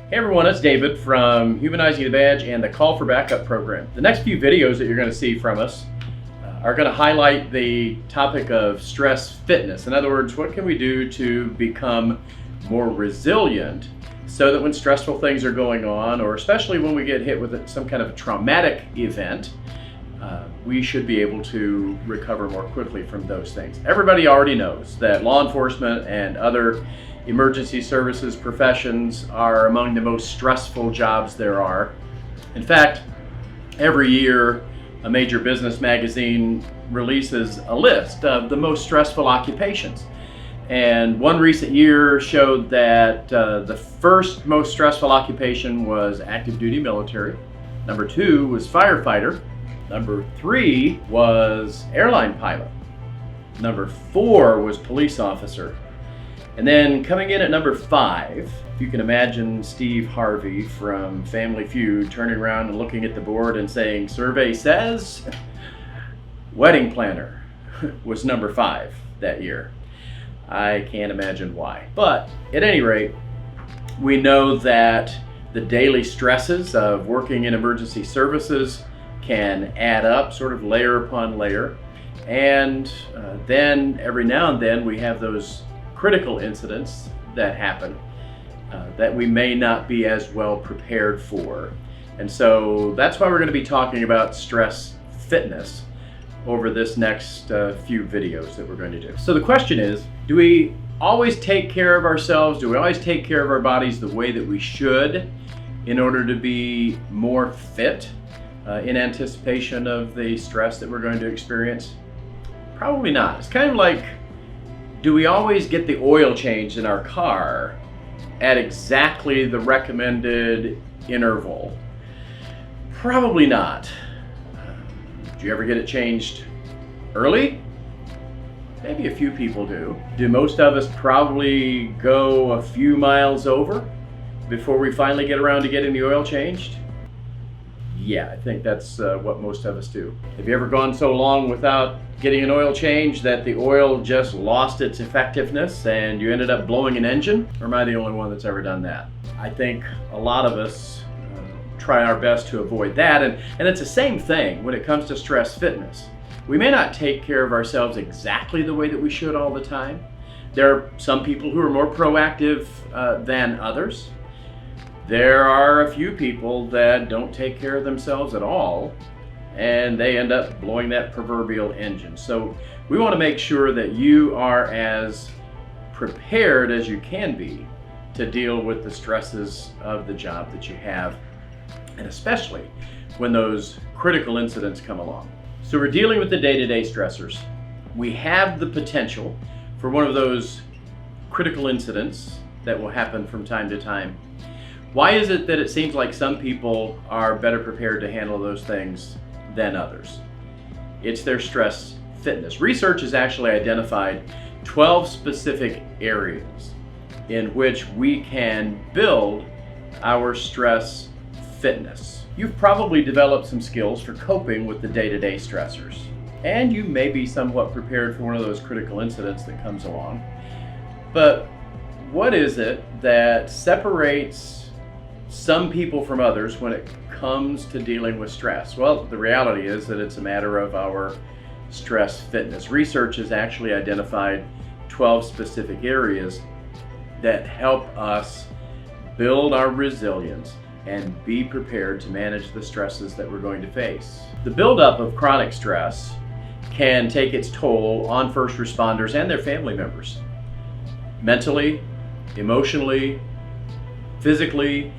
Hey everyone, it's David from Humanizing the Badge and the Call for Backup program. The next few videos that you're going to see from us are going to highlight the topic of stress fitness. In other words, what can we do to become more resilient so that when stressful things are going on, or especially when we get hit with some kind of a traumatic event, we should be able to recover more quickly from those things. Everybody already knows that law enforcement and other emergency services professions are among the most stressful jobs there are. In fact, every year a major business magazine releases a list of the most stressful occupations. And one recent year showed that the first most stressful occupation was active duty military. Number 2 was firefighter. Number 3 was airline pilot. Number 4 was police officer. And then coming in at number 5, if you can imagine Steve Harvey from Family Feud turning around and looking at the board and saying, "Survey says," wedding planner was number 5 that year. I can't imagine why. But at any rate, we know that the daily stresses of working in emergency services can add up, sort of layer upon layer. And then every now and then we have those critical incidents that happen that we may not be as well prepared for. And so that's why we're going to be talking about stress fitness over this next few videos that we're going to do. So the question is, do we always take care of ourselves? Do we always take care of our bodies the way that we should in order to be more fit in anticipation of the stress that we're going to experience? Probably not. It's kind of like, do we always get the oil changed in our car at exactly the recommended interval? Probably not. Do you ever get it changed early? Maybe a few people do. Do most of us probably go a few miles over before we finally get around to getting the oil changed? Yeah, I think that's what most of us do. Have you ever gone so long without getting an oil change that the oil just lost its effectiveness and you ended up blowing an engine? Or am I the only one that's ever done that? I think a lot of us try our best to avoid that, and it's the same thing when it comes to stress fitness. We may not take care of ourselves exactly the way that we should all the time. There are some people who are more proactive than others. There are a few people that don't take care of themselves at all, and they end up blowing that proverbial engine. So we want to make sure that you are as prepared as you can be to deal with the stresses of the job that you have, and especially when those critical incidents come along. So we're dealing with the day-to-day stressors. We have the potential for one of those critical incidents that will happen from time to time. Why is it that it seems like some people are better prepared to handle those things than others? It's their stress fitness. Research has actually identified 12 specific areas in which we can build our stress fitness. You've probably developed some skills for coping with the day-to-day stressors, and you may be somewhat prepared for one of those critical incidents that comes along. But what is it that separates some people from others when it comes to dealing with stress? Well, the reality is that it's a matter of our stress fitness. Research has actually identified 12 specific areas that help us build our resilience and be prepared to manage the stresses that we're going to face. The buildup of chronic stress can take its toll on first responders and their family members. Mentally, emotionally, physically,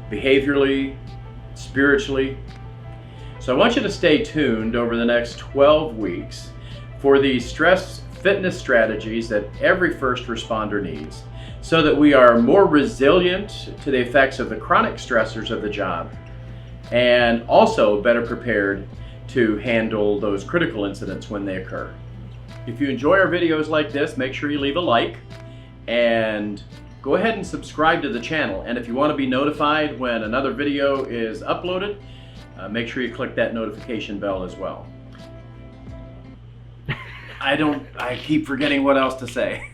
behaviorally, spiritually. So I want you to stay tuned over the next 12 weeks for these stress fitness strategies that every first responder needs so that we are more resilient to the effects of the chronic stressors of the job and also better prepared to handle those critical incidents when they occur. If you enjoy our videos like this, make sure you leave a like and go ahead and subscribe to the channel. And if you want to be notified when another video is uploaded, make sure you click that notification bell as well. I keep forgetting what else to say.